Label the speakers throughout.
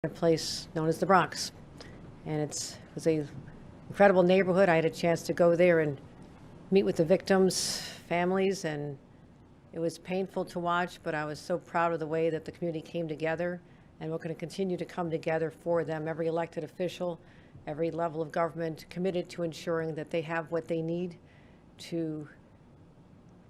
Speaker 1: a place known as the Bronx. And it was a incredible neighborhood. I had a chance to go there and meet with the victims' families, and it was painful to watch, but I was so proud of the way that the community came together, and we're going to continue to come together for them. Every elected official, every level of government committed to ensuring that they have what they need to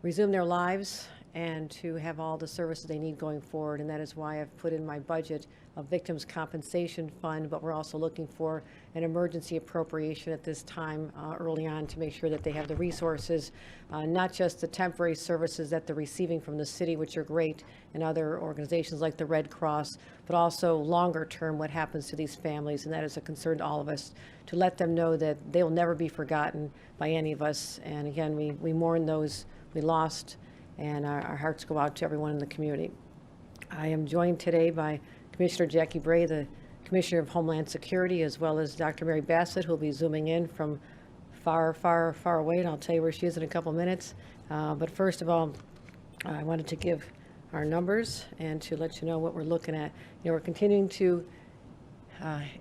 Speaker 1: resume their lives and to have all the services they need going forward. And that is why I've put in my budget a victims compensation fund, but we're also looking for an emergency appropriation at this time early on to make sure that they have the resources, not just the temporary services that they're receiving from the city, which are great, and other organizations like the Red Cross, but also longer term what happens to these families. And that is a concern to all of us, to let them know that they will never be forgotten by any of us. And again, we mourn those we lost, and our hearts go out to everyone in the community. I am joined today by Commissioner Jackie Bray, the Commissioner of Homeland Security, as well as Dr. Mary Bassett, who will be zooming in from far, far, far away, and I'll tell you where she is in a couple minutes. But first of all, I wanted to give our numbers and to let you know what we're looking at. We're continuing to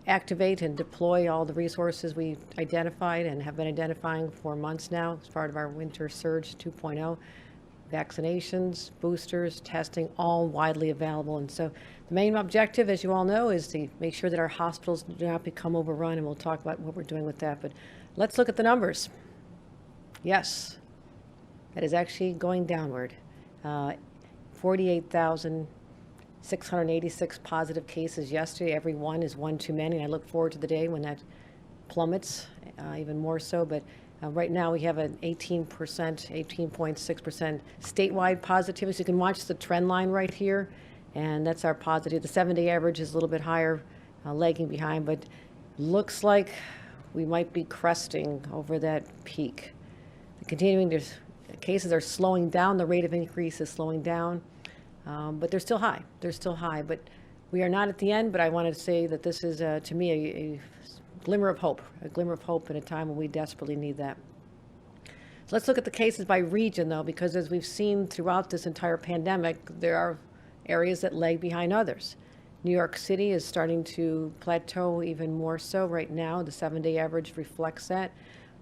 Speaker 1: activate and deploy all the resources we identified and have been identifying for months now as part of our Winter Surge 2.0. Vaccinations, boosters, testing, all widely available. And so the main objective, as you all know, is to make sure that our hospitals do not become overrun, and we'll talk about what we're doing with that. But let's look at the numbers. Yes, that is actually going downward. 48,686 positive cases yesterday. Every one is one too many. And I look forward to the day when that plummets even more so. But right now we have an 18.6% statewide positivity. So you can watch the trend line right here, and that's our positive. The 7-day average is a little bit higher, lagging behind, but looks like we might be cresting over that peak. There's cases are slowing down. The rate of increase is slowing down, but they're still high. But we are not at the end. But I wanted to say that this is, to me, a glimmer of hope in a time when we desperately need that. So let's look at the cases by region, though, because as we've seen throughout this entire pandemic, there are areas that lag behind others. New York City is starting to plateau even more so right now. The 7-day average reflects that.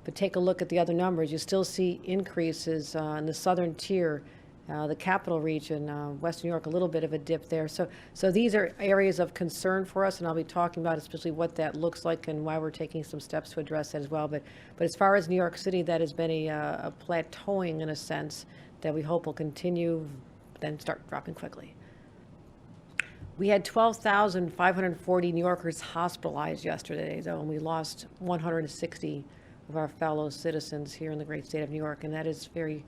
Speaker 1: But take a look at the other numbers. You still see increases in the southern tier, the capital region, Western New York, a little bit of a dip there. So these are areas of concern for us, and I'll be talking about especially what that looks like and why we're taking some steps to address that as well. But as far as New York City, that has been a plateauing in a sense that we hope will continue, then start dropping quickly. We had 12,540 New Yorkers hospitalized yesterday, though, and we lost 160 of our fellow citizens here in the great state of New York, and that is very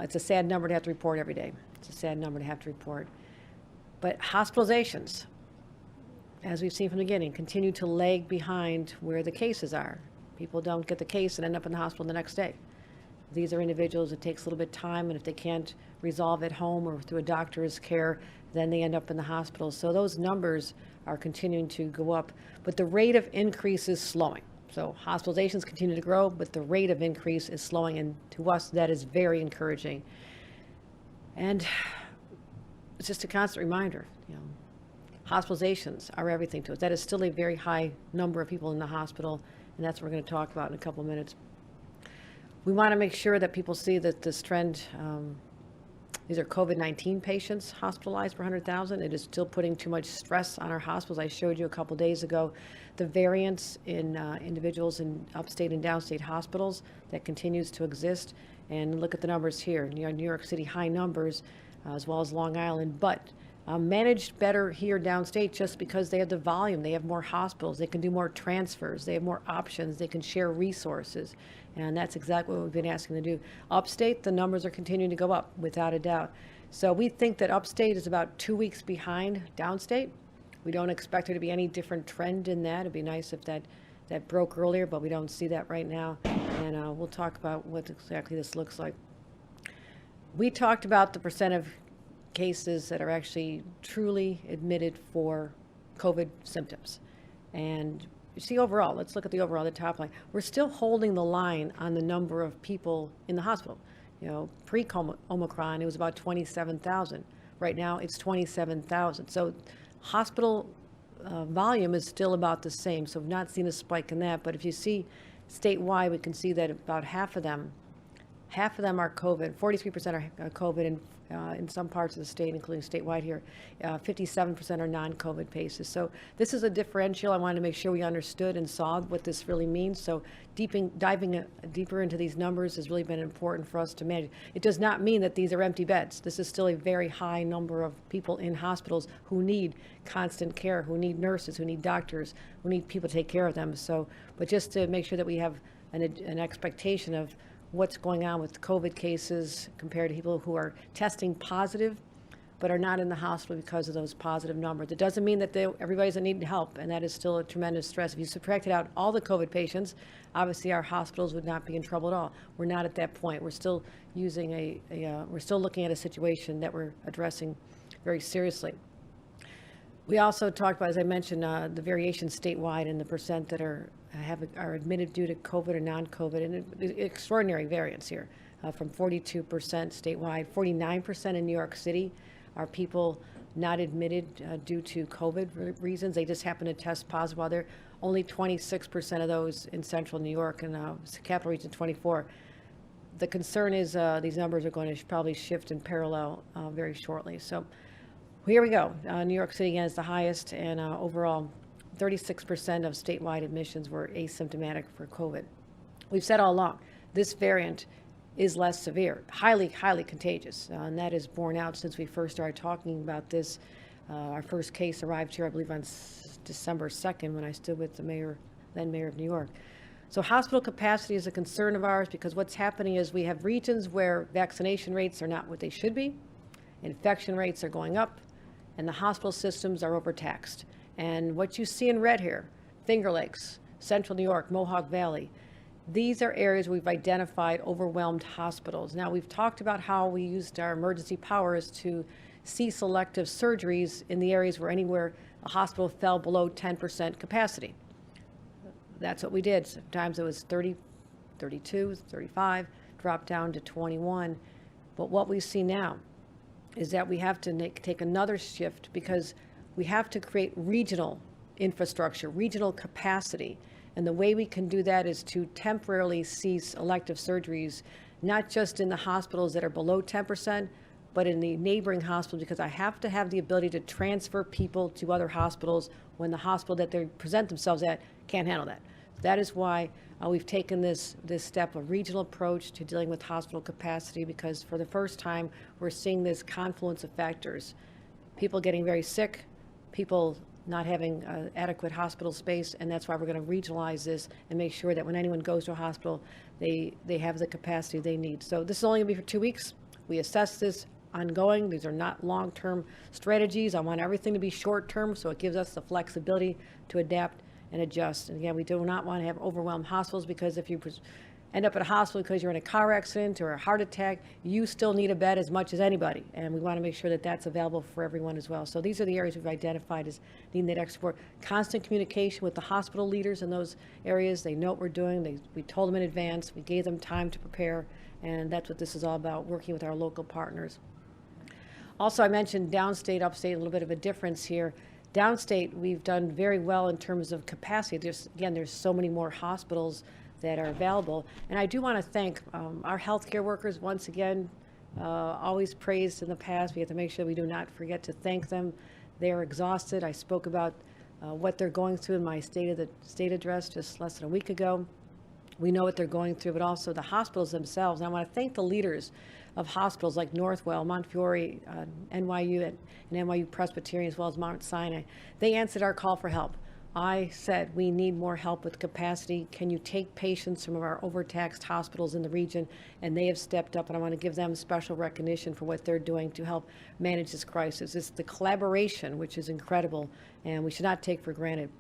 Speaker 1: it's a sad number to have to report every day. But hospitalizations, as we've seen from the beginning, continue to lag behind where the cases are. People don't get the case and end up in the hospital the next day. These are individuals, it takes a little bit of time, and if they can't resolve at home or through a doctor's care, then they end up in the hospital. So those numbers are continuing to go up, but the rate of increase is slowing. So hospitalizations continue to grow, but the rate of increase is slowing, and to us, that is very encouraging. And it's just a constant reminder, hospitalizations are everything to us. That is still a very high number of people in the hospital, and that's what we're going to talk about in a couple of minutes. We want to make sure that people see that this trend, these are COVID-19 patients hospitalized per 100,000. It is still putting too much stress on our hospitals. I showed you a couple days ago the variance in individuals in upstate and downstate hospitals that continues to exist. And look at the numbers here. New York City, high numbers, as well as Long Island, but managed better here downstate just because they have the volume. They have more hospitals. They can do more transfers. They have more options. They can share resources. And that's exactly what we've been asking them to do. Upstate, the numbers are continuing to go up without a doubt. So we think that upstate is about 2 weeks behind downstate. We don't expect there to be any different trend in that. It'd be nice if that broke earlier, but we don't see that right now. And we'll talk about what exactly this looks like. We talked about the percent of cases that are actually truly admitted for COVID symptoms. And you see overall, let's look at the overall, the top line. We're still holding the line on the number of people in the hospital. Pre-Omicron, it was about 27,000. Right now, it's 27,000. So hospital volume is still about the same. So we've not seen a spike in that. But if you see statewide, we can see that about half of them are COVID. 43% are COVID in some parts of the state, including statewide here. 57% are non-COVID cases. So this is a differential. I wanted to make sure we understood and saw what this really means. So diving deeper into these numbers has really been important for us to manage. It does not mean that these are empty beds. This is still a very high number of people in hospitals who need constant care, who need nurses, who need doctors, who need people to take care of them. So, but just to make sure that we have an expectation of what's going on with COVID cases compared to people who are testing positive but are not in the hospital because of those positive numbers. It doesn't mean that everybody's in need of help, and that is still a tremendous stress. If you subtracted out all the COVID patients, obviously our hospitals would not be in trouble at all. We're not at that point. We're still using we're still looking at a situation that we're addressing very seriously. We also talked about, as I mentioned, the variation statewide and the percent that are admitted due to COVID or non-COVID, and extraordinary variance here, from 42% statewide, 49% in New York City are people not admitted due to COVID reasons. They just happen to test positive, while they're only 26% of those in central New York, and capital region 24. The concern is these numbers are going to probably shift in parallel very shortly. So here we go. New York City again is the highest, and overall 36% of statewide admissions were asymptomatic for COVID. We've said all along, this variant is less severe, highly, highly contagious, and that is borne out since we first started talking about this. Our first case arrived here, I believe, on December 2nd when I stood with the then mayor of New York. So hospital capacity is a concern of ours because what's happening is we have regions where vaccination rates are not what they should be, infection rates are going up, and the hospital systems are overtaxed. And what you see in red here, Finger Lakes, Central New York, Mohawk Valley, these are areas we've identified overwhelmed hospitals. Now, we've talked about how we used our emergency powers to see selective surgeries in the areas where anywhere a hospital fell below 10% capacity. That's what we did. Sometimes it was 30, 32, 35, dropped down to 21. But what we see now is that we have to take another shift because we have to create regional infrastructure, regional capacity. And the way we can do that is to temporarily cease elective surgeries, not just in the hospitals that are below 10%, but in the neighboring hospitals, because I have to have the ability to transfer people to other hospitals when the hospital that they present themselves at can't handle that. That is why we've taken this step, a regional approach to dealing with hospital capacity, because for the first time, we're seeing this confluence of factors. People getting very sick, people not having adequate hospital space, and that's why we're going to regionalize this and make sure that when anyone goes to a hospital, they have the capacity they need. So this is only going to be for 2 weeks. We assess this ongoing. These are not long-term strategies. I want everything to be short-term, so it gives us the flexibility to adapt and adjust. And again, we do not want to have overwhelmed hospitals, because if you end up at a hospital because you're in a car accident or a heart attack, you still need a bed as much as anybody. And we want to make sure that that's available for everyone as well. So these are the areas we've identified as needing that extra support. Constant communication with the hospital leaders in those areas. They know what we're doing. We told them in advance. We gave them time to prepare. And that's what this is all about, working with our local partners. Also, I mentioned downstate, upstate, a little bit of a difference here. Downstate, we've done very well in terms of capacity. There's so many more hospitals that are available. And I do want to thank our healthcare workers once again, always praised in the past. We have to make sure we do not forget to thank them. They are exhausted. I spoke about what they're going through in my state address just less than a week ago. We know what they're going through, but also the hospitals themselves. And I want to thank the leaders of hospitals like Northwell, Montefiore, NYU, and NYU Presbyterian, as well as Mount Sinai. They answered our call for help. I said, we need more help with capacity. Can you take patients from our overtaxed hospitals in the region? And they have stepped up, and I want to give them special recognition for what they're doing to help manage this crisis. It's the collaboration, which is incredible, and we should not take for granted.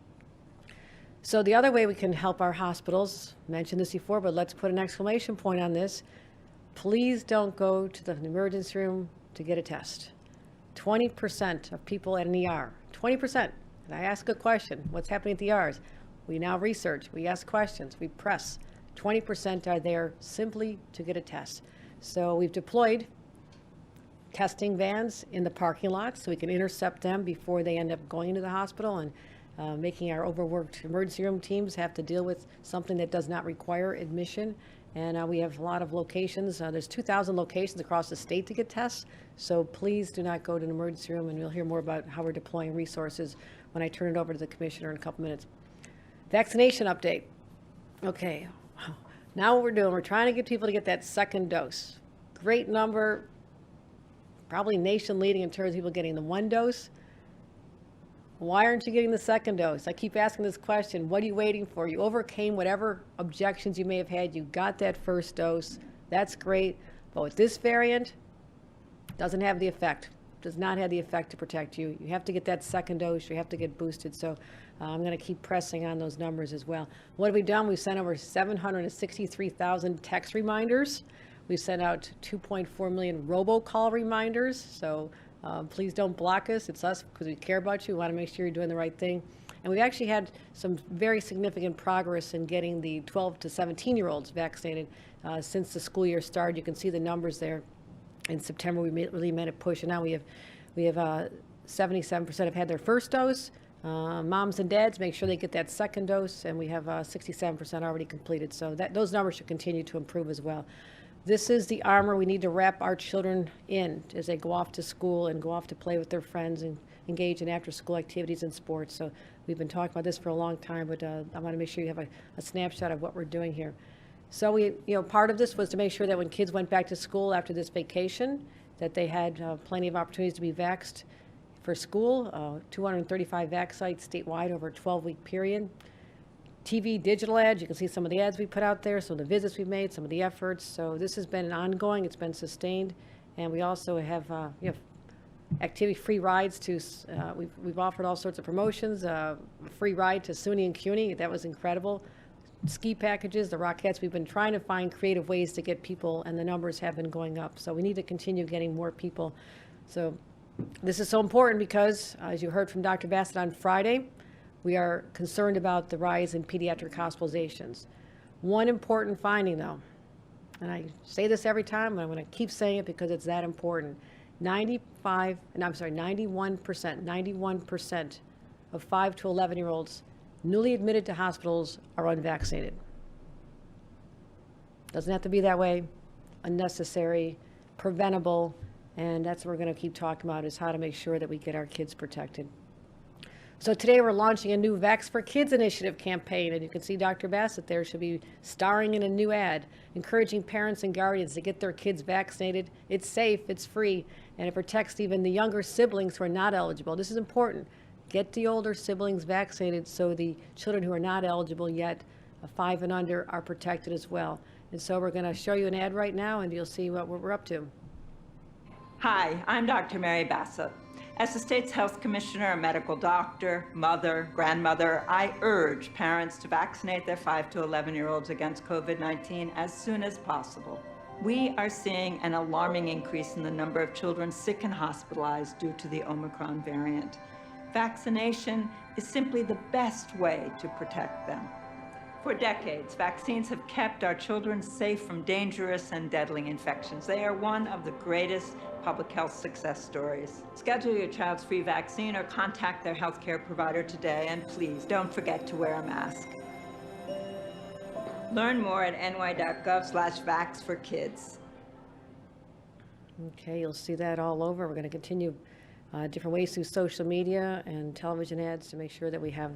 Speaker 1: So the other way we can help our hospitals, mentioned this before, but let's put an exclamation point on this. Please don't go to the emergency room to get a test. 20% of people at an ER, 20%. And I ask a question, what's happening at the ERs? We now research, we ask questions, we press. 20% are there simply to get a test. So we've deployed testing vans in the parking lots so we can intercept them before they end up going into the hospital. And making our overworked emergency room teams have to deal with something that does not require admission. And we have a lot of locations. There's 2,000 locations across the state to get tests. So please do not go to an emergency room, and you'll hear more about how we're deploying resources when I turn it over to the commissioner in a couple minutes. Vaccination update. Okay, now what we're doing, we're trying to get people to get that second dose. Great number, probably nation leading in terms of people getting the 1 dose. Why aren't you getting the second dose? I keep asking this question. What are you waiting for? You overcame whatever objections you may have had. You got that first dose. That's great. But with this variant, doesn't have the effect. Does not have the effect to protect you. You have to get that second dose. You have to get boosted. So I'm going to keep pressing on those numbers as well. What have we done? We've sent over 763,000 text reminders. We've sent out 2.4 million robocall reminders. So please don't block us. It's us because we care about you. We want to make sure you're doing the right thing. And we've actually had some very significant progress in getting the 12 to 17-year-olds vaccinated since the school year started. You can see the numbers there. In September, we really made a push, and now we have 77% have had their first dose. Moms and dads, make sure they get that second dose, and we have 67% already completed. So those numbers should continue to improve as well. This is the armor we need to wrap our children in as they go off to school and go off to play with their friends and engage in after-school activities and sports. So we've been talking about this for a long time, but I want to make sure you have a snapshot of what we're doing here. So part of this was to make sure that when kids went back to school after this vacation, that they had plenty of opportunities to be vaxxed for school. 235 vax sites statewide over a 12-week period. TV digital ads, you can see some of the ads we put out there, some of the visits we've made, some of the efforts. So this has been ongoing, it's been sustained. And we also have activity-free rides to, we've offered all sorts of promotions, a free ride to SUNY and CUNY, that was incredible. Ski packages, the Rockettes, we've been trying to find creative ways to get people, and the numbers have been going up. So we need to continue getting more people. So this is so important because, as you heard from Dr. Bassett on Friday, we are concerned about the rise in pediatric hospitalizations. One important finding, though, and I say this every time, and I'm going to keep saying it because it's that important. 91% of 5 to 11-year-olds newly admitted to hospitals are unvaccinated. Doesn't have to be that way. Unnecessary, preventable, and that's what we're going to keep talking about, is how to make sure that we get our kids protected. So today we're launching a new Vax for Kids initiative campaign, and you can see Dr. Bassett there. She'll be starring in a new ad, encouraging parents and guardians to get their kids vaccinated. It's safe, it's free, and it protects even the younger siblings who are not eligible. This is important. Get the older siblings vaccinated so the children who are not eligible yet, 5 and under, are protected as well. And so we're going to show you an ad right now, and you'll see what we're up to.
Speaker 2: Hi, I'm Dr. Mary Bassett. As the state's health commissioner, a medical doctor, mother, grandmother, I urge parents to vaccinate their 5 to 11-year-olds against COVID-19 as soon as possible. We are seeing an alarming increase in the number of children sick and hospitalized due to the Omicron variant. Vaccination is simply the best way to protect them. For decades, vaccines have kept our children safe from dangerous and deadly infections. They are one of the greatest public health success stories. Schedule your child's free vaccine or contact their healthcare provider today, and please don't forget to wear a mask. Learn more at ny.gov/vaxforkids.
Speaker 1: Okay, you'll see that all over. We're going to continue different ways through social media and television ads to make sure that we have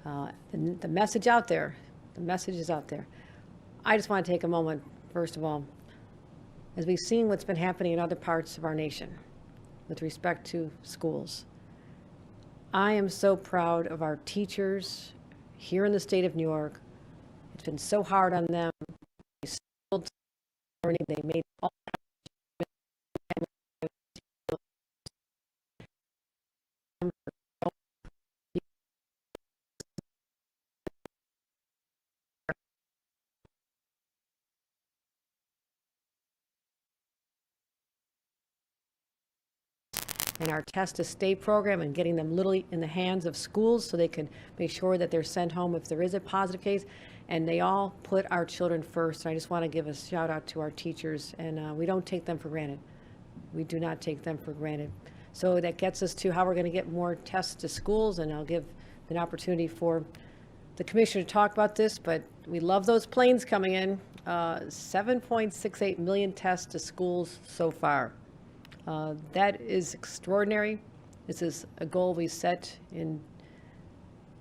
Speaker 1: the message out there. The message is out there. I just want to take a moment, first of all, as we've seen what's been happening in other parts of our nation with respect to schools. I am so proud of our teachers here in the state of New York. It's been so hard on them. They struggled to learning. They made all and our Test to Stay program, and getting them literally in the hands of schools so they can make sure that they're sent home if there is a positive case. And they all put our children first. I just want to give a shout out to our teachers, and we don't take them for granted. We do not take them for granted. So that gets us to how we're going to get more tests to schools, and I'll give an opportunity for the commissioner to talk about this, but we love those planes coming in. 7.68 million tests to schools so far. That is extraordinary. This is a goal we set in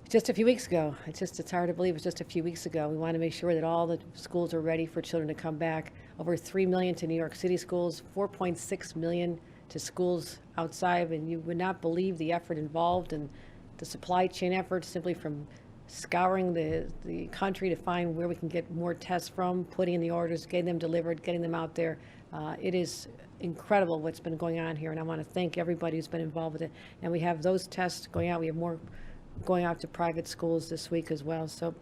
Speaker 1: just a few weeks ago. It's hard to believe it's just a few weeks ago. We want to make sure that all the schools are ready for children to come back. Over 3 million to New York City schools, 4.6 million to schools outside, and you would not believe the effort involved and the supply chain effort simply from scouring the country to find where we can get more tests from, putting in the orders, getting them delivered, getting them out there. It is incredible what's been going on here, and I want to thank everybody who's been involved with it. And we have those tests going out. We have more going out to private schools this week as well. So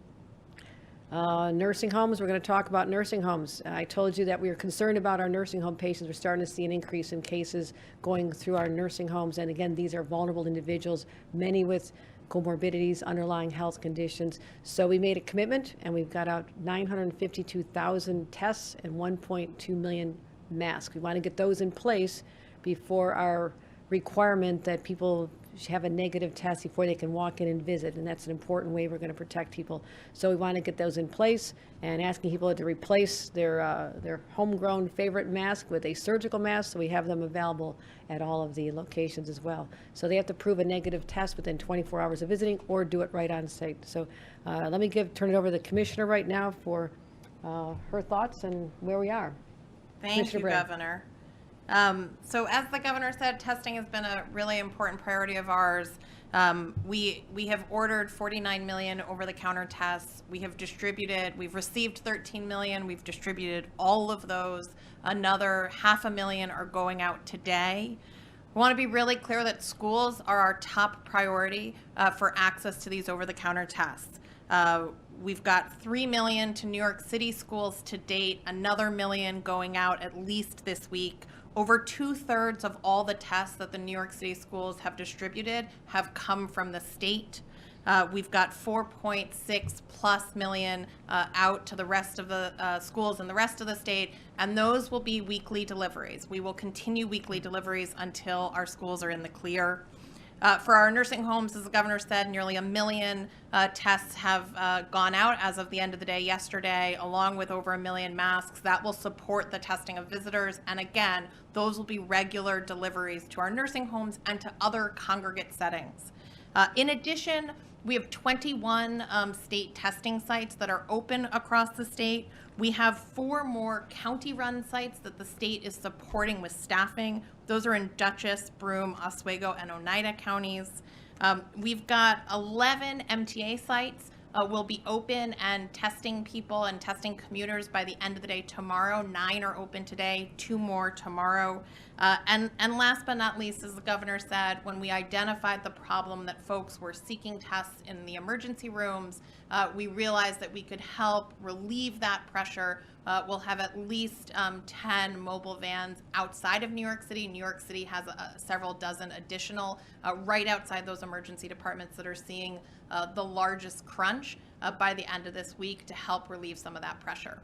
Speaker 1: nursing homes, we're going to talk about nursing homes. I told you that we are concerned about our nursing home patients. We're starting to see an increase in cases going through our nursing homes. And again, these are vulnerable individuals, many with comorbidities, underlying health conditions. So we made a commitment, and we've got out 952,000 tests and 1.2 million masks. We want to get those in place before our requirement that people have a negative test before they can walk in and visit, and that's an important way we're going to protect people. So we want to get those in place, and asking people to replace their homegrown favorite mask with a surgical mask, so we have them available at all of the locations as well. So they have to prove a negative test within 24 hours of visiting or do it right on site. So let me turn it over to the commissioner right now for her thoughts and where we are.
Speaker 3: Thank you, Governor. So as the governor said, testing has been a really important priority of ours. We have ordered 49 million over-the-counter tests. We've received 13 million. We've distributed all of those. Another 500,000 are going out today. We want to be really clear that schools are our top priority for access to these over-the-counter tests. We've got 3 million to New York City schools to date, another 1 million going out at least this week. Over 2/3 of all the tests that the New York City schools have distributed have come from the state. We've got 4.6+ million out to the rest of the schools in the rest of the state, and those will be weekly deliveries. We will continue weekly deliveries until our schools are in the clear. For our nursing homes, as the governor said, nearly 1 million tests have gone out as of the end of the day yesterday, along with over 1 million masks. That will support the testing of visitors. And again, those will be regular deliveries to our nursing homes and to other congregate settings. In addition, we have 21 state testing sites that are open across the state. We have 4 more county-run sites that the state is supporting with staffing. Those are in Dutchess, Broome, Oswego, and Oneida counties. We've got 11 MTA sites will be open and testing people and testing commuters by the end of the day tomorrow. 9 are open today, 2 more tomorrow. And last but not least, as the governor said, when we identified the problem that folks were seeking tests in the emergency rooms, we realized that we could help relieve that pressure. We'll have at least 10 mobile vans outside of New York City. New York City has several dozen additional right outside those emergency departments that are seeing the largest crunch by the end of this week to help relieve some of that pressure.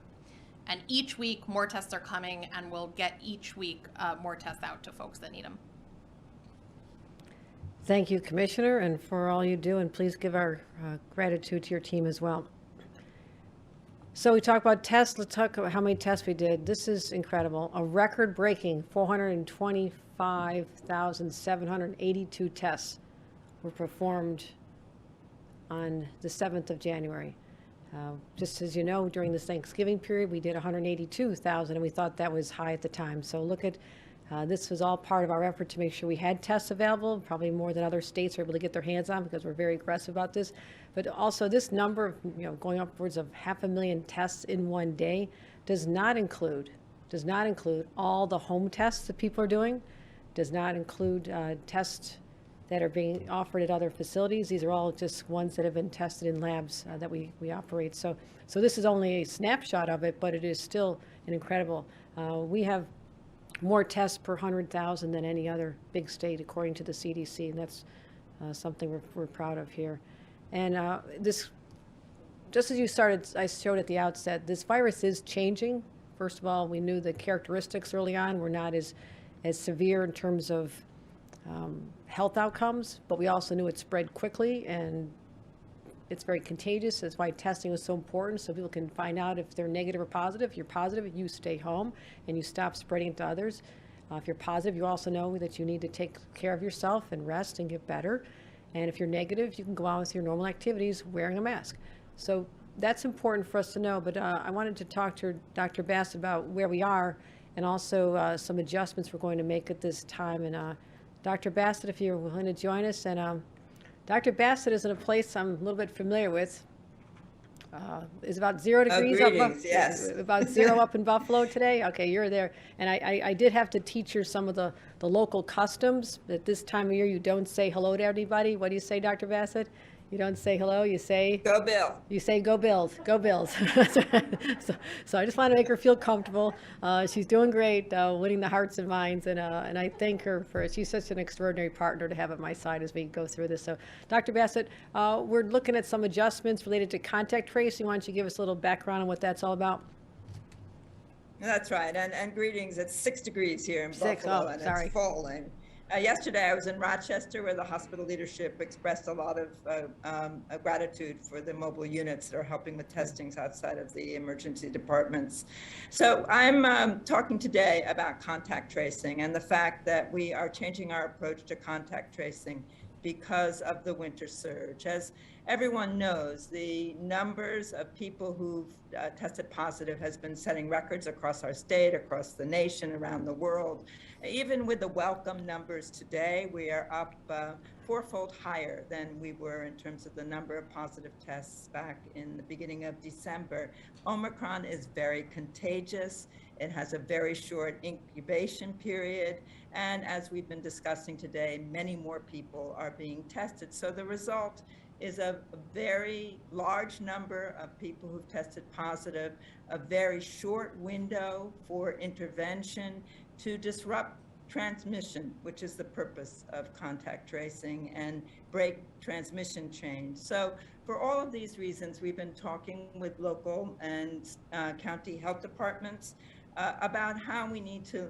Speaker 3: And each week, more tests are coming, and we'll get each week more tests out to folks that need them.
Speaker 1: Thank you, Commissioner, and for all you do, and please give our gratitude to your team as well. So we talk about tests. Let's talk about how many tests we did. This is incredible. A record-breaking 425,782 tests were performed on the 7th of January. Just as you know, during this Thanksgiving period, we did 182,000, and we thought that was high at the time. So look at, this was all part of our effort to make sure we had tests available, probably more than other states are able to get their hands on because we're very aggressive about this. But also this number of, going upwards of 500,000 tests in one day does not include all the home tests that people are doing, does not include tests that are being offered at other facilities. These are all just ones that have been tested in labs that we operate. So this is only a snapshot of it, but it is still an incredible. We have more tests per 100,000 than any other big state, according to the CDC, and that's something we're proud of here. And this, just as I showed at the outset, this virus is changing. First of all, we knew the characteristics early on were not as severe in terms of health outcomes, but we also knew it spread quickly, and it's very contagious. That's why testing is so important, so people can find out if they're negative or positive. If you're positive, you stay home and you stop spreading it to others. If you're positive, you also know that you need to take care of yourself and rest and get better. And if you're negative, you can go on with your normal activities wearing a mask. So that's important for us to know. But I wanted to talk to Dr. Bassett about where we are and also some adjustments we're going to make at this time. And Dr. Bassett, if you're willing to join us. And Dr. Bassett is in a place I'm a little bit familiar with. It's about 0 degrees
Speaker 2: yes.
Speaker 1: about 0 up in Buffalo today. Okay, you're there. And I did have to teach her some of the local customs. At this time of year, you don't say hello to anybody. What do you say, Dr. Bassett? You don't say hello, you say?
Speaker 2: Go Bill.
Speaker 1: You say, go Bills, go Bills. So I just want to make her feel comfortable. She's doing great, winning the hearts and minds, and I thank her for it. She's such an extraordinary partner to have at my side as we go through this. So, Dr. Bassett, we're looking at some adjustments related to contact tracing. Why don't you give us a little background on what that's all about?
Speaker 2: That's right, and greetings. It's 6 degrees here in
Speaker 1: 6,
Speaker 2: Buffalo,
Speaker 1: oh,
Speaker 2: and
Speaker 1: sorry.
Speaker 2: it's falling. Yesterday, I was in Rochester, where the hospital leadership expressed a lot of gratitude for the mobile units that are helping with testings outside of the emergency departments. So I'm talking today about contact tracing and the fact that we are changing our approach to contact tracing because of the winter surge. As everyone knows, the numbers of people who've tested positive has been setting records across our state, across the nation, around the world. Even with the welcome numbers today, we are up fourfold higher than we were in terms of the number of positive tests back in the beginning of December. Omicron is very contagious. It has a very short incubation period. And as we've been discussing today, many more people are being tested. So the result is a very large number of people who've tested positive, a very short window for intervention to disrupt transmission, which is the purpose of contact tracing, and break transmission chains. So for all of these reasons, we've been talking with local and county health departments about how we need to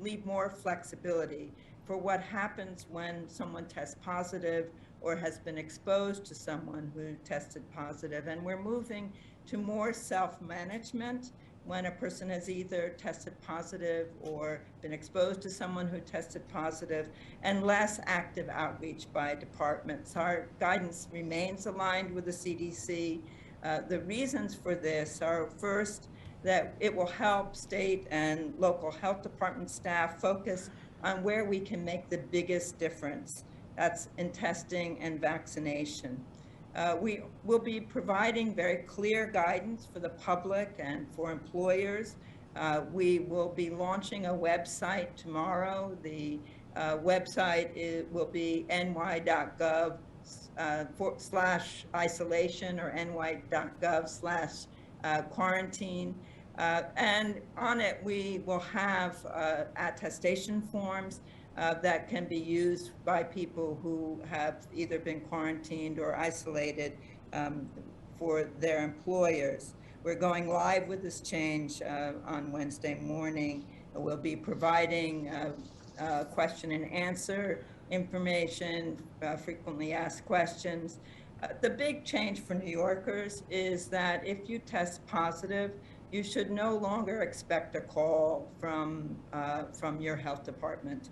Speaker 2: leave more flexibility for what happens when someone tests positive or has been exposed to someone who tested positive. And we're moving to more self-management when a person has either tested positive or been exposed to someone who tested positive, and less active outreach by departments. Our guidance remains aligned with the CDC. The reasons for this are, first, that it will help state and local health department staff focus on where we can make the biggest difference. That's in testing and vaccination. We will be providing very clear guidance for the public and for employers. We will be launching a website tomorrow. The website will be ny.gov/isolation or ny.gov/quarantine. And on it, we will have attestation forms that can be used by people who have either been quarantined or isolated for their employers. We're going live with this change on Wednesday morning. We'll be providing question and answer information, frequently asked questions. The big change for New Yorkers is that if you test positive, you should no longer expect a call from your health department.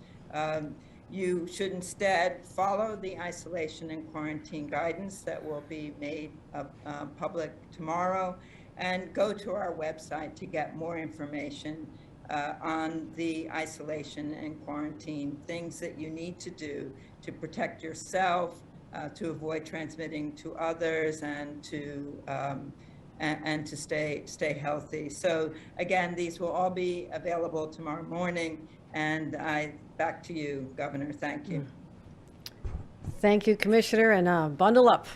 Speaker 2: You should instead follow the isolation and quarantine guidance that will be made public tomorrow, and go to our website to get more information on the isolation and quarantine, things that you need to do to protect yourself, to avoid transmitting to others, and to stay healthy. So again, these will all be available tomorrow morning. And back to you, Governor. Thank you.
Speaker 1: Thank you, Commissioner, and bundle up.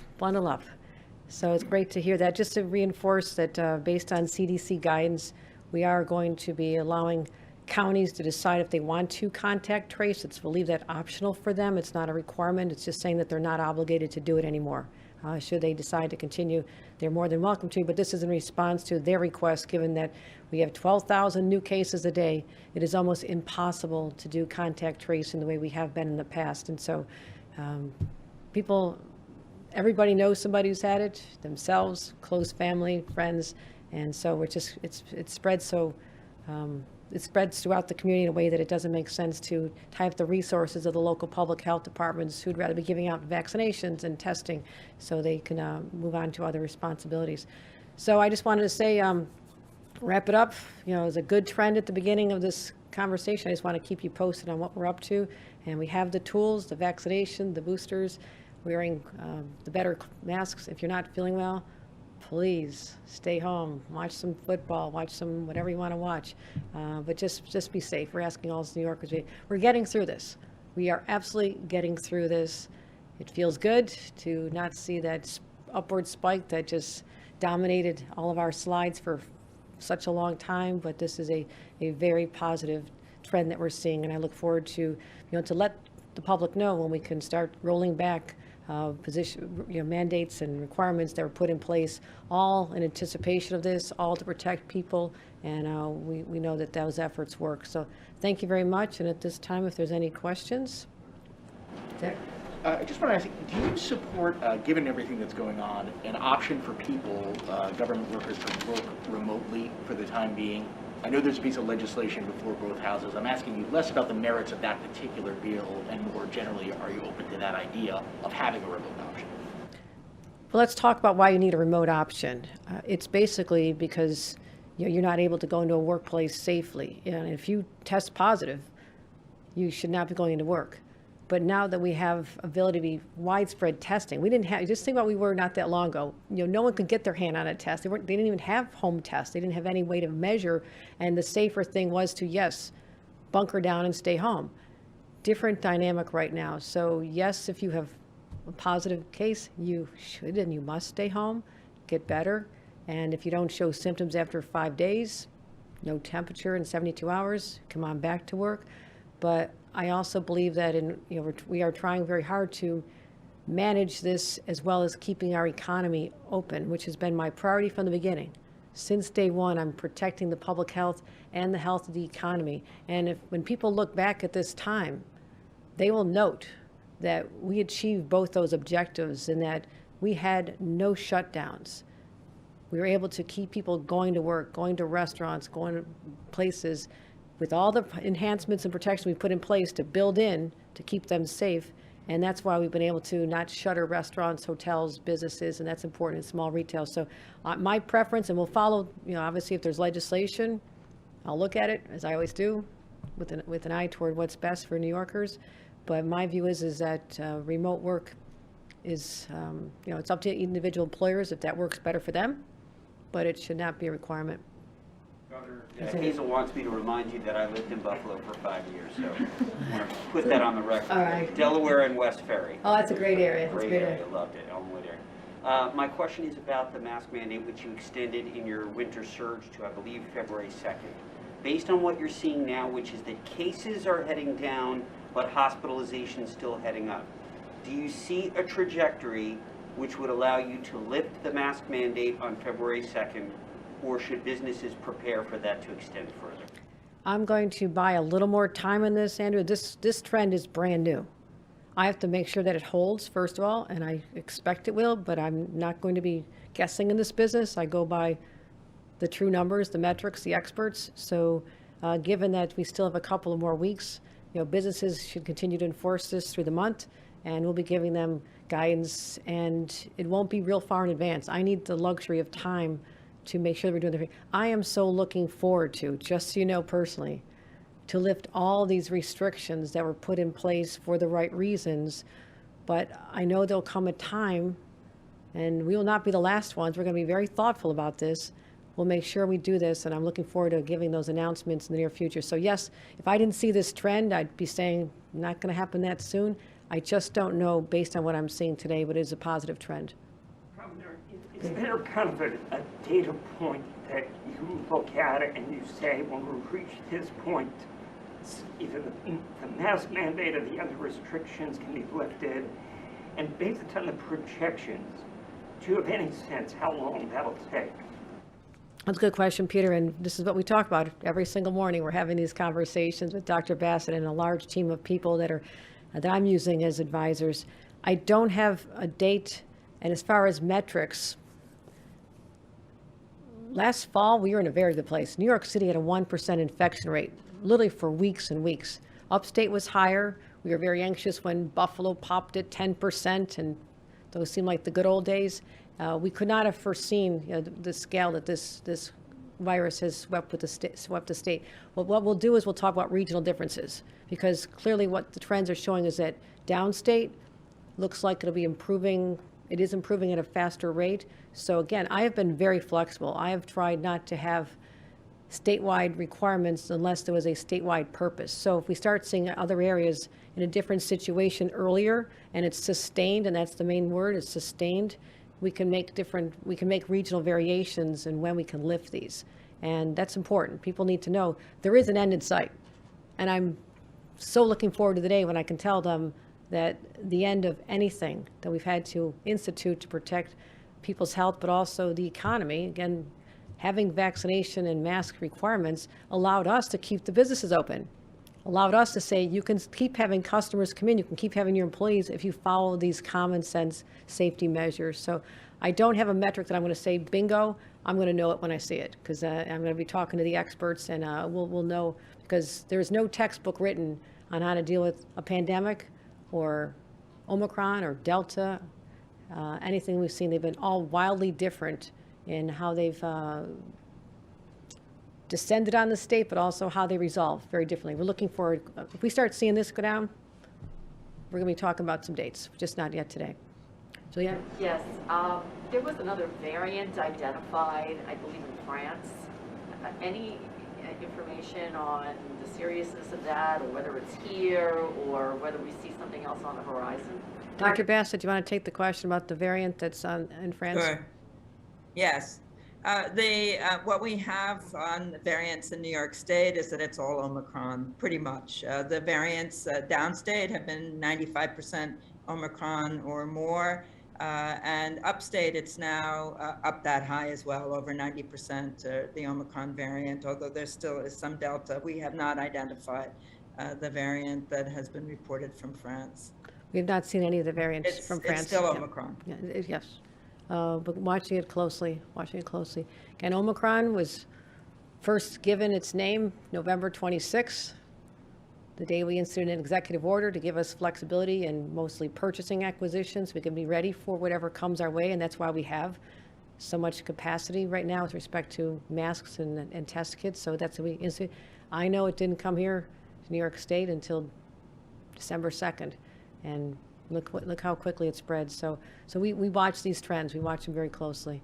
Speaker 1: So it's great to hear that. Just to reinforce that based on CDC guidance, we are going to be allowing counties to decide if they want to contact trace. We'll leave that optional for them. It's not a requirement. It's just saying that they're not obligated to do it anymore. Should they decide to continue, they're more than welcome to, but this is in response to their request, given that we have 12,000 new cases a day. It is almost impossible to do contact tracing the way we have been in the past. And so people everybody knows somebody who's had it, themselves, close family, friends, and so it spreads it spreads throughout the community in a way that it doesn't make sense to tie up the resources of the local public health departments who'd rather be giving out vaccinations and testing so they can move on to other responsibilities. So I just wanted to say, wrap it up. You know, it was a good trend at the beginning of this conversation. I just want to keep you posted on what we're up to. And we have the tools, the vaccination, the boosters, wearing the better masks. If you're not feeling well, please stay home, watch some football, watch some whatever you want to watch, but just be safe. We're asking all New Yorkers. We're getting through this. We are absolutely getting through this. It feels good to not see that upward spike that just dominated all of our slides for such a long time, but this is a very positive trend that we're seeing, and I look forward to to let the public know when we can start rolling back mandates and requirements that were put in place, all in anticipation of this, all to protect people, and we know that those efforts work. So thank you very much, and at this time, if there's any questions. Dick?
Speaker 4: I just want to ask, do you support, given everything that's going on, an option for people, government workers, to work remotely for the time being? I know there's a piece of legislation before both houses. I'm asking you less about the merits of that particular bill and more generally, are you open to that idea of having a remote option?
Speaker 1: Well, let's talk about why you need a remote option. It's basically because you're not able to go into a workplace safely. And if you test positive, you should not be going into work. But now that we have ability to be widespread testing, we didn't have, just think about we were not that long ago. No one could get their hand on a test. They didn't even have home tests. They didn't have any way to measure. And the safer thing was to, yes, bunker down and stay home. Different dynamic right now. So yes, if you have a positive case, you should and you must stay home, get better. And if you don't show symptoms after 5 days, no temperature in 72 hours, come on back to work. But I also believe that we are trying very hard to manage this as well as keeping our economy open, which has been my priority from the beginning. Since day one, I'm protecting the public health and the health of the economy. And when people look back at this time, they will note that we achieved both those objectives in that we had no shutdowns. We were able to keep people going to work, going to restaurants, going to places, with all the enhancements and protection we put in place to build in to keep them safe. And that's why we've been able to not shutter restaurants, hotels, businesses, and that's important in small retail. So my preference, and we'll follow, obviously if there's legislation, I'll look at it, as I always do, with an eye toward what's best for New Yorkers. But my view is that remote work is, it's up to individual employers if that works better for them, but it should not be a requirement.
Speaker 5: Hazel wants me to remind you that I lived in Buffalo for 5 years, so I want to put that on the record.
Speaker 1: All right.
Speaker 5: Delaware and West Ferry.
Speaker 1: Oh, that's a great area.
Speaker 5: Great area. Loved it. Elmwood area. My question is about the mask mandate, which you extended in your winter surge to, I believe, February 2nd. Based on what you're seeing now, which is that cases are heading down, but hospitalizations still heading up, do you see a trajectory which would allow you to lift the mask mandate on February 2nd, or should businesses prepare for that to extend further?
Speaker 1: I'm going to buy a little more time on this, Andrew. This trend is brand new. I have to make sure that it holds, first of all, and I expect it will, but I'm not going to be guessing in this business. I go by the true numbers, the metrics, the experts. So given that we still have a couple of more weeks, businesses should continue to enforce this through the month, and we'll be giving them guidance, and it won't be real far in advance. I need the luxury of time to make sure that we're doing the right. I am so looking forward to, just so you know personally, to lift all these restrictions that were put in place for the right reasons. But I know there'll come a time, and we will not be the last ones. We're going to be very thoughtful about this. We'll make sure we do this, and I'm looking forward to giving those announcements in the near future. So yes, if I didn't see this trend, I'd be saying not going to happen that soon. I just don't know based on what I'm seeing today, but it is a positive trend.
Speaker 6: Is there kind of a data point that you look at it and you say, when we reach this point, either the mask mandate or the other restrictions can be lifted, and based on the projections, do you have any sense how long that'll take?
Speaker 1: That's a good question, Peter, and this is what we talk about every single morning. We're having these conversations with Dr. Bassett and a large team of people that I'm using as advisors. I don't have a date And as far as metrics, last fall, we were in a very good place. New York City had a 1% infection rate, literally for weeks and weeks. Upstate was higher. We were very anxious when Buffalo popped at 10%, and those seemed like the good old days. We could not have foreseen, the scale that this virus has swept the state. Well, what we'll do is we'll talk about regional differences, because clearly what the trends are showing is that downstate looks like it'll be improving. It is improving at a faster rate. So again, I have been very flexible. I have tried not to have statewide requirements unless there was a statewide purpose. So if we start seeing other areas in a different situation earlier, and it's sustained, and that's the main word, it's sustained, we can make regional variations in when we can lift these. And that's important. People need to know there is an end in sight. And I'm so looking forward to the day when I can tell them that the end of anything that we've had to institute to protect people's health, but also the economy, again, having vaccination and mask requirements allowed us to keep the businesses open, allowed us to say you can keep having customers come in, you can keep having your employees if you follow these common sense safety measures. So I don't have a metric that I'm going to say bingo. I'm going to know it when I see it, because I'm going to be talking to the experts, and we'll know, because there's no textbook written on how to deal with a pandemic or Omicron or Delta, anything we've seen. They've been all wildly different in how they've descended on the state, but also how they resolve very differently. We're looking forward, if we start seeing this go down, we're going to be talking about some dates, just not yet today. Juliette?
Speaker 7: Yes, there was another variant identified, I believe, in France. Any information on the seriousness of that, or whether it's here, or whether we see something else on the horizon?
Speaker 1: Dr. Bassett, do you want to take the question about the variant that's in France?
Speaker 2: Sure. Yes. What we have on the variants in New York State is that it's all Omicron, pretty much. The variants downstate have been 95% Omicron or more, and upstate it's now up that high as well, over 90% the Omicron variant, although there still is some Delta. We have not identified the variant that has been reported from France.
Speaker 1: We've not seen any of the variants from France.
Speaker 2: It's still Omicron.
Speaker 1: Yeah, yes. But watching it closely. Again, Omicron was first given its name November 26th, the day we instituted an executive order to give us flexibility in mostly purchasing acquisitions. We can be ready for whatever comes our way, and that's why we have so much capacity right now with respect to masks and test kits. So that's what we instituted. I know it didn't come here to New York State until December 2nd, and look how quickly it spreads. So we watch these trends. We watch them very closely.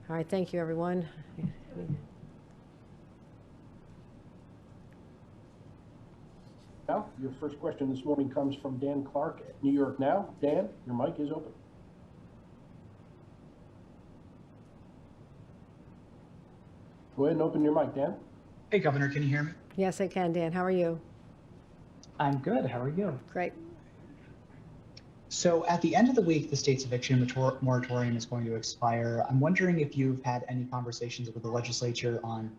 Speaker 1: All right, thank you, everyone.
Speaker 8: Now, your first question this morning comes from Dan Clark at New York Now. Dan, your mic is open. Go ahead and open your mic, Dan.
Speaker 9: Hey, Governor, can you hear me?
Speaker 1: Yes, I can, Dan. How are you?
Speaker 9: I'm good. How are you?
Speaker 1: Great.
Speaker 9: So at the end of the week, the state's eviction moratorium is going to expire. I'm wondering if you've had any conversations with the legislature on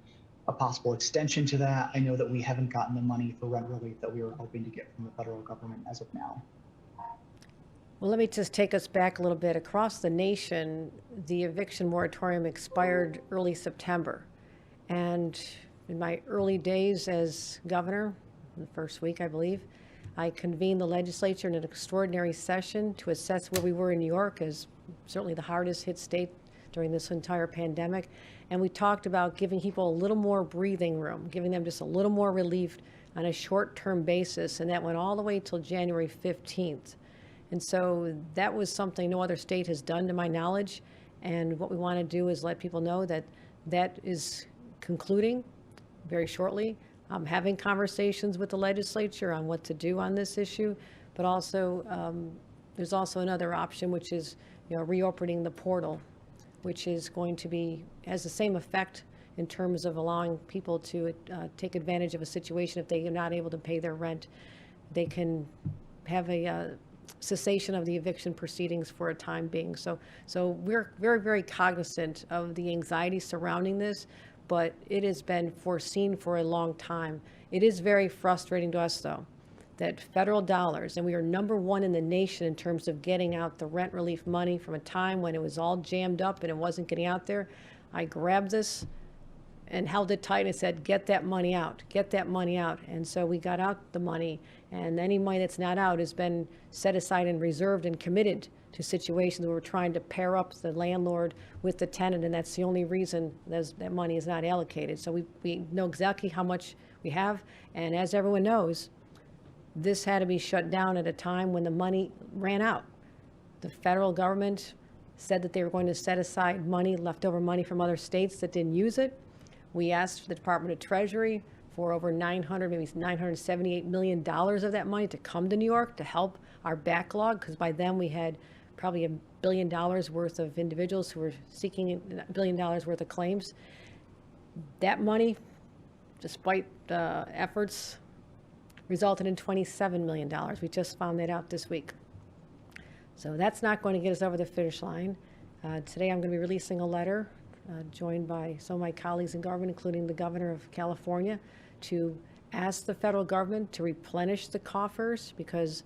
Speaker 9: a possible extension to that. I know that we haven't gotten the money for rent relief that we were hoping to get from the federal government as of now.
Speaker 1: Well, let me just take us back a little bit. Across the nation, the eviction moratorium expired early September. And in my early days as governor, the first week, I believe, I convened the legislature in an extraordinary session to assess where we were in New York as certainly the hardest hit state during this entire pandemic. And we talked about giving people a little more breathing room, giving them just a little more relief on a short-term basis. And that went all the way till January 15th. And so that was something no other state has done to my knowledge. And what we want to do is let people know that that is concluding very shortly. I'm having conversations with the legislature on what to do on this issue, but also there's also another option, which is reopening the portal, which is going to be has the same effect in terms of allowing people to take advantage of a situation if they are not able to pay their rent. They can have a cessation of the eviction proceedings for a time being. So we're very, very cognizant of the anxiety surrounding this, but it has been foreseen for a long time. It is very frustrating to us, though, that federal dollars, and we are number one in the nation in terms of getting out the rent relief money from a time when it was all jammed up and it wasn't getting out there. I grabbed this and held it tight and said, get that money out, get that money out. And so we got out the money, and any money that's not out has been set aside and reserved and committed to situations where we're trying to pair up the landlord with the tenant, and that's the only reason that money is not allocated. So we know exactly how much we have, and as everyone knows, this had to be shut down at a time when the money ran out. The federal government said that they were going to set aside money, leftover money from other states that didn't use it. We asked the Department of Treasury for over maybe $978 million of that money to come to New York to help our backlog, because by then we had probably $1 billion worth of individuals who were seeking $1 billion worth of claims. That money, despite efforts, resulted in $27 million. We just found that out this week. So that's not going to get us over the finish line. Today I'm going to be releasing a letter joined by some of my colleagues in government, including the governor of California, to ask the federal government to replenish the coffers, because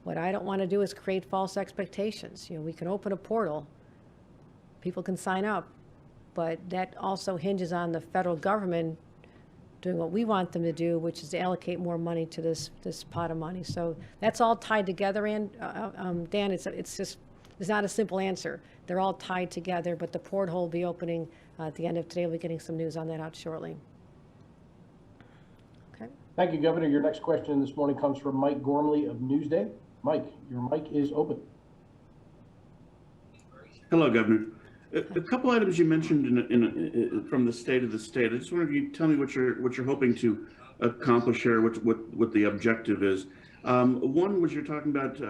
Speaker 1: what I don't want to do is create false expectations. You know, we can open a portal, people can sign up, but that also hinges on the federal government doing what we want them to do, which is to allocate more money to this pot of money. So that's all tied together, and Dan, it's not a simple answer. They're all tied together, but the porthole will be opening at the end of today. We'll be getting some news on that out shortly. Okay.
Speaker 8: Thank you, Governor. Your next question this morning comes from Mike Gormley of Newsday. Mike, your mic is open.
Speaker 10: Hello, Governor. A couple items you mentioned from the state of the state. I just wonder if you tell me what you're hoping to accomplish here, what the objective is. One was you're talking about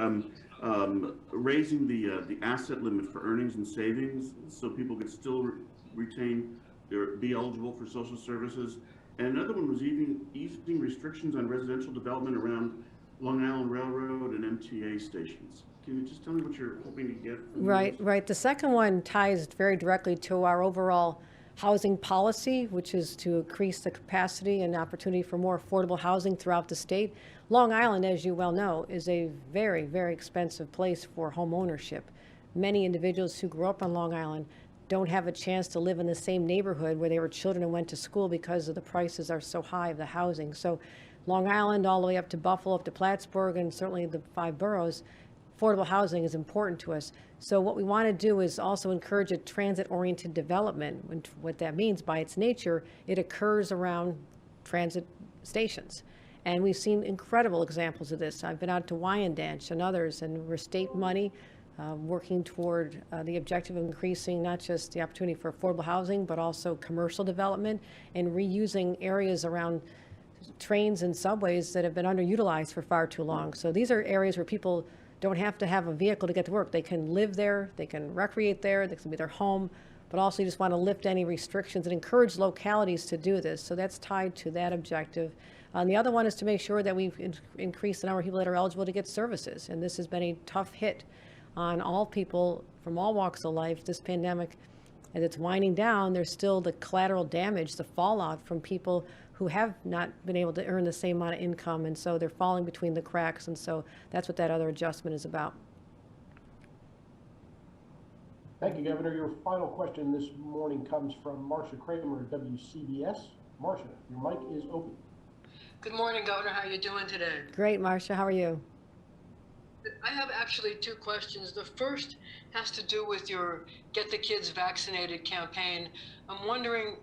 Speaker 10: raising the asset limit for earnings and savings, so people could still retain or be eligible for social services. And another one was easing restrictions on residential development around Long Island Railroad and MTA stations. Can you just tell me what you're hoping to get?
Speaker 1: Right. The second one ties very directly to our overall housing policy, which is to increase the capacity and opportunity for more affordable housing throughout the state. Long Island, as you well know, is a very, very expensive place for home ownership. Many individuals who grew up on Long Island don't have a chance to live in the same neighborhood where they were children and went to school because of the prices are so high of the housing. So Long Island all the way up to Buffalo, up to Plattsburgh, and certainly the 5 boroughs, affordable housing is important to us. So what we want to do is also encourage a transit-oriented development. And what that means by its nature, it occurs around transit stations. And we've seen incredible examples of this. I've been out to Wyandanch and others, and we're state money working toward the objective of increasing not just the opportunity for affordable housing, but also commercial development and reusing areas around trains and subways that have been underutilized for far too long. So these are areas where people don't have to have a vehicle to get to work. They can live there, they can recreate there, they can be their home, but also you just want to lift any restrictions and encourage localities to do this. So that's tied to that objective. The other one is to make sure that we've increased the number of people that are eligible to get services. And this has been a tough hit on all people from all walks of life. This pandemic, as it's winding down, there's still the collateral damage, the fallout from people who have not been able to earn the same amount of income, and so they're falling between the cracks, and so that's what that other adjustment is about.
Speaker 8: Thank you, Governor. Your final question this morning comes from Marcia Kramer of WCBS. Marcia, your mic is open.
Speaker 11: Good morning, Governor. How are you doing today?
Speaker 1: Great, Marcia. How are you?
Speaker 11: I have actually 2 questions. The first has to do with your Get the Kids Vaccinated campaign. I'm wondering,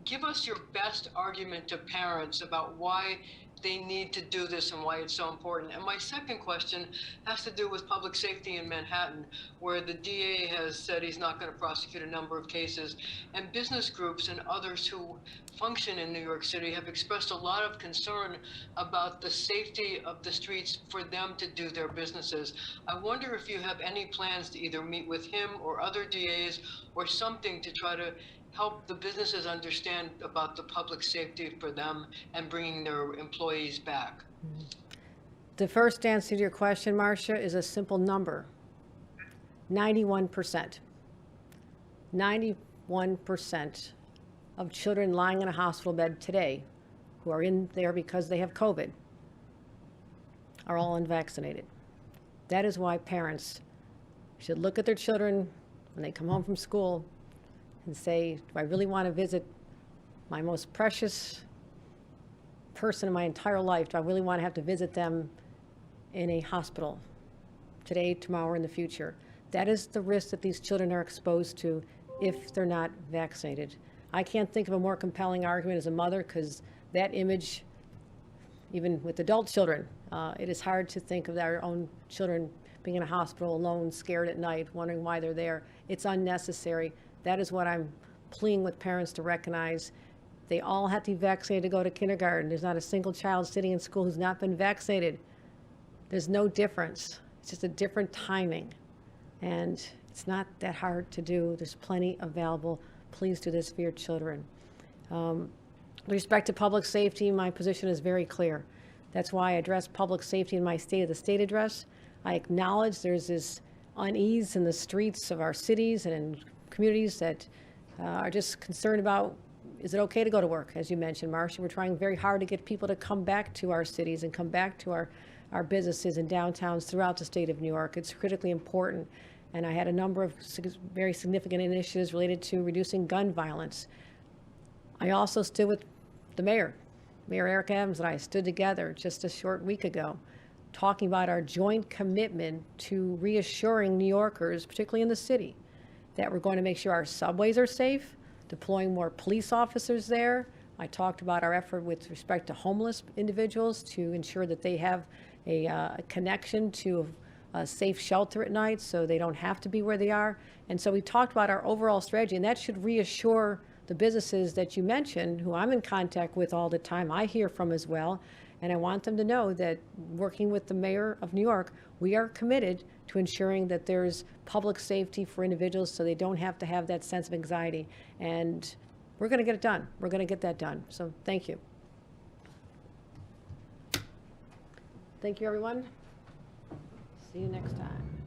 Speaker 11: give us your best argument to parents about why they need to do this and why it's so important. And my second question has to do with public safety in Manhattan, where the DA has said he's not going to prosecute a number of cases. And business groups and others who function in New York City have expressed a lot of concern about the safety of the streets for them to do their businesses. I wonder if you have any plans to either meet with him or other DAs or something to try to help the businesses understand about the public safety for them and bringing their employees back.
Speaker 1: The first answer to your question, Marcia, is a simple number. 91%. 91% of children lying in a hospital bed today who are in there because they have COVID are all unvaccinated. That is why parents should look at their children when they come home from school and say, do I really want to visit my most precious person in my entire life? Do I really want to have to visit them in a hospital today, tomorrow, or in the future? That is the risk that these children are exposed to if they're not vaccinated. I can't think of a more compelling argument as a mother, because that image, even with adult children, it is hard to think of our own children being in a hospital alone, scared at night, wondering why they're there. It's unnecessary. That is what I'm pleading with parents to recognize. They all have to be vaccinated to go to kindergarten. There's not a single child sitting in school who's not been vaccinated. There's no difference. It's just a different timing. And it's not that hard to do. There's plenty available. Please do this for your children. With respect to public safety, my position is very clear. That's why I address public safety in my State of the State address. I acknowledge there's this unease in the streets of our cities and in communities that are just concerned about, is it okay to go to work? As you mentioned, Marcia, we're trying very hard to get people to come back to our cities and come back to our businesses and downtowns throughout the state of New York. It's critically important. And I had a number of very significant initiatives related to reducing gun violence. I also stood with the mayor, Mayor Eric Adams, and I stood together just a short week ago, talking about our joint commitment to reassuring New Yorkers, particularly in the city, that we're going to make sure our subways are safe, deploying more police officers there. I talked about our effort with respect to homeless individuals to ensure that they have a connection to a safe shelter at night so they don't have to be where they are. And so we talked about our overall strategy, and that should reassure the businesses that you mentioned, who I'm in contact with all the time, I hear from as well. And I want them to know that working with the mayor of New York, we are committed to ensuring that there's public safety for individuals so they don't have to have that sense of anxiety. And we're going to get it done. We're going to get that done. So thank you. Thank you, everyone. See you next time.